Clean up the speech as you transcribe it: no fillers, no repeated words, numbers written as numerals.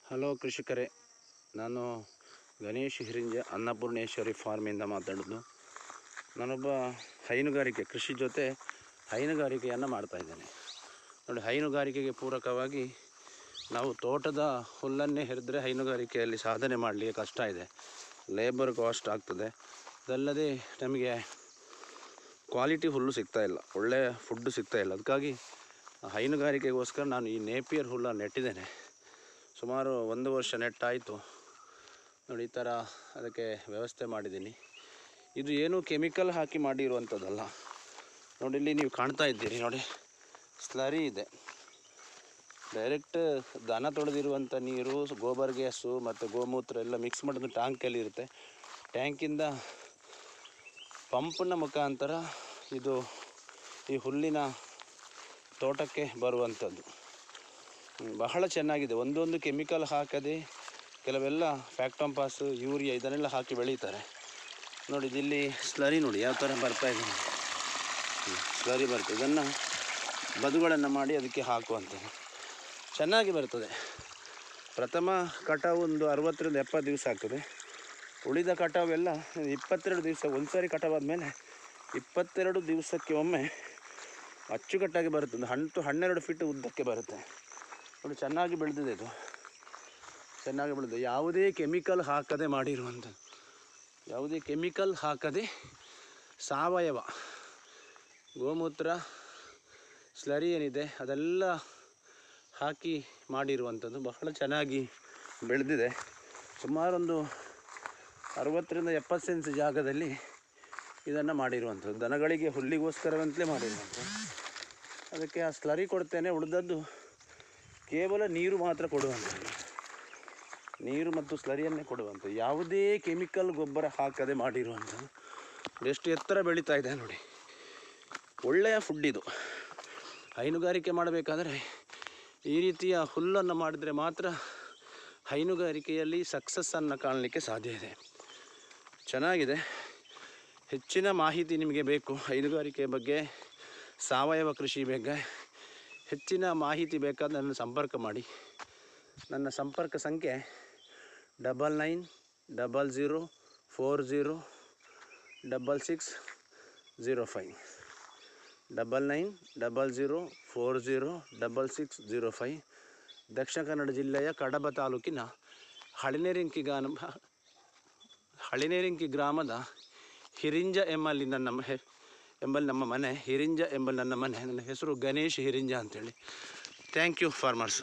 Hello ಕೃಷಿಕರೇ, ನಾನು ಗಣೇಶ್ ಹಿರಿಂಜ ಅನ್ನಪೂರ್ಣೇಶ್ವರಿ ಫಾರ್ಮಿಂದ ಮಾತಾಡೋದು. ನಾನೊಬ್ಬ ಹೈನುಗಾರಿಕೆ ಕೃಷಿ ಜೊತೆ ಹೈನುಗಾರಿಕೆಯನ್ನು ಮಾಡ್ತಾಯಿದ್ದೇನೆ. ನೋಡಿ, ಹೈನುಗಾರಿಕೆಗೆ ಪೂರಕವಾಗಿ ನಾವು ತೋಟದ ಹುಲ್ಲನ್ನೇ ಹೆರೆದ್ರೆ ಹೈನುಗಾರಿಕೆಯಲ್ಲಿ ಸಾಧನೆ ಮಾಡಲಿಕ್ಕೆ ಕಷ್ಟ ಇದೆ. ಲೇಬರ್ ಕಾಸ್ಟ್ ಆಗ್ತದೆ. ಅದಲ್ಲದೆ ನಮಗೆ ಕ್ವಾಲಿಟಿ ಹುಲ್ಲು ಸಿಗ್ತಾಯಿಲ್ಲ, ಒಳ್ಳೆಯ ಫುಡ್ಡು ಸಿಗ್ತಾಯಿಲ್ಲ. ಅದಕ್ಕಾಗಿ ಹೈನುಗಾರಿಕೆಗೋಸ್ಕರ ನಾನು ಈ ನೇಪಿಯರ್ ಹುಲ್ಲ ನೆಟ್ಟಿದ್ದೇನೆ. ಸುಮಾರು 1 ವರ್ಷ ನೆಟ್ಟಾಯಿತು. ನೋಡಿ, ಈ ಥರ ಅದಕ್ಕೆ ವ್ಯವಸ್ಥೆ ಮಾಡಿದ್ದೀನಿ. ಇದು ಏನೂ ಕೆಮಿಕಲ್ ಹಾಕಿ ಮಾಡಿರುವಂಥದ್ದಲ್ಲ. ನೋಡಿ, ಇಲ್ಲಿ ನೀವು ಕಾಣ್ತಾ ಇದ್ದೀರಿ. ನೋಡಿ, ಸ್ಲರಿ ಇದೆ. ಡೈರೆಕ್ಟ್ ದನ ತೊಳೆದಿರುವಂಥ ನೀರು, ಗೋಬರ್ ಗ್ಯಾಸು ಮತ್ತು ಗೋಮೂತ್ರ ಎಲ್ಲ ಮಿಕ್ಸ್ ಮಾಡೋದು ಟ್ಯಾಂಕಲ್ಲಿ ಇರುತ್ತೆ. ಟ್ಯಾಂಕಿಂದ ಪಂಪ್ನ ಮುಖಾಂತರ ಇದು ಈ ಹುಲ್ಲಿನ ತೋಟಕ್ಕೆ ಬರುವಂಥದ್ದು. ಬಹಳ ಚೆನ್ನಾಗಿದೆ. ಒಂದೊಂದು ಕೆಮಿಕಲ್ ಹಾಕದೆ, ಕೆಲವೆಲ್ಲ ಫ್ಯಾಕ್ಟಂಪಾಸು, ಯೂರಿಯಾ ಇದನ್ನೆಲ್ಲ ಹಾಕಿ ಬೆಳೀತಾರೆ. ನೋಡಿ, ಇಲ್ಲಿ ಸ್ಲರಿ ನೋಡಿ ಯಾವ ಥರ ಬರ್ತಾಯಿದೆ. ಸ್ಲರಿ ಬರ್ತದೆ. ಇದನ್ನು ಬದುಗಳನ್ನು ಮಾಡಿ ಅದಕ್ಕೆ ಹಾಕುವಂಥದ್ದು ಚೆನ್ನಾಗಿ ಬರ್ತದೆ. ಪ್ರಥಮ ಕಟಾವು ಒಂದು 60ರಿಂದ 70 ದಿವಸ ಆಗ್ತದೆ. ಉಳಿದ ಕಟಾವೆಲ್ಲ 22 ದಿವಸ. ಒಂದು ಸಾರಿ ಕಟಾವಾದ ಮೇಲೆ 22 ದಿವಸಕ್ಕೆ ಒಮ್ಮೆ ಅಚ್ಚುಕಟ್ಟಾಗಿ ಬರುತ್ತೆ. ಒಂದು 12 ಫೀಟ್ ಉದ್ದಕ್ಕೆ ಬರುತ್ತೆ. ನೋಡಿ, ಚೆನ್ನಾಗಿ ಬೆಳೆದಿದೆ. ಇದು ಚೆನ್ನಾಗಿ ಬೆಳೆದಿದೆ. ಯಾವುದೇ ಕೆಮಿಕಲ್ ಹಾಕದೆ ಮಾಡಿರುವಂಥದ್ದು, ಯಾವುದೇ ಕೆಮಿಕಲ್ ಹಾಕದೆ ಸಾವಯವ ಗೋಮೂತ್ರ, ಸ್ಲರಿ ಏನಿದೆ ಅದೆಲ್ಲ ಹಾಕಿ ಮಾಡಿರುವಂಥದ್ದು. ಬಹಳ ಚೆನ್ನಾಗಿ ಬೆಳೆದಿದೆ. ಸುಮಾರೊಂದು 60ರಿಂದ 70 ಸೆನ್ಸ್ ಜಾಗದಲ್ಲಿ ಇದನ್ನು ಮಾಡಿರುವಂಥದ್ದು. ದನಗಳಿಗೆ ಹುಲ್ಲಿಗೋಸ್ಕರವಂತಲೇ ಮಾಡಿರುವಂಥದ್ದು. ಅದಕ್ಕೆ ಆ ಸ್ಲರಿ ಕೊಡ್ತೇನೆ. ಉಳಿದದ್ದು ಕೇವಲ ನೀರು ಮಾತ್ರ ಕೊಡುವಂಥದ್ದು. ನೀರು ಮತ್ತು ಸ್ಲರಿಯನ್ನೇ ಕೊಡುವಂಥದ್ದು. ಯಾವುದೇ ಕೆಮಿಕಲ್ ಗೊಬ್ಬರ ಹಾಕದೆ ಮಾಡಿರುವಂಥದ್ದು. ಎಷ್ಟು ಎತ್ತರ ಬೆಳೀತಾ ಇದೆ ನೋಡಿ. ಒಳ್ಳೆಯ ಫುಡ್ ಇದು. ಹೈನುಗಾರಿಕೆ ಮಾಡಬೇಕಾದರೆ ಈ ರೀತಿಯ ಹುಲ್ಲನ್ನು ಮಾಡಿದರೆ ಮಾತ್ರ ಹೈನುಗಾರಿಕೆಯಲ್ಲಿ ಸಕ್ಸಸ್ಸನ್ನು ಕಾಣಲಿಕ್ಕೆ ಸಾಧ್ಯ ಇದೆ. ಚೆನ್ನಾಗಿದೆ. ಹೆಚ್ಚಿನ ಮಾಹಿತಿ ನಿಮಗೆ ಬೇಕು ಹೈನುಗಾರಿಕೆ ಬಗ್ಗೆ, ಸಾವಯವ ಕೃಷಿ ಬಗ್ಗೆ ಹೆಚ್ಚಿನ ಮಾಹಿತಿ ಬೇಕಾದ ನನ್ನ ಸಂಪರ್ಕ ಮಾಡಿ. ನನ್ನ ಸಂಪರ್ಕ ಸಂಖ್ಯೆ 9900406605 9900406605. ದಕ್ಷಿಣ ಕನ್ನಡ ಜಿಲ್ಲೆಯ ಕಡಬ ತಾಲೂಕಿನ ಹಳಿನೇರಿಂಕಿ ಗ್ರಾಮದ ಹಿರಿಂಜ ಎಂಬಲ್ಲಿ ನಮ್ಮ ಮನೆ. ಹಿರಿಂಜ ಎಂಬಲ್ಲಿ ನನ್ನ ಮನೆ. ನನ್ನ ಹೆಸರು ಗಣೇಶ್ ಹಿರಿಂಜ ಅಂಥೇಳಿ. Thank you farmers.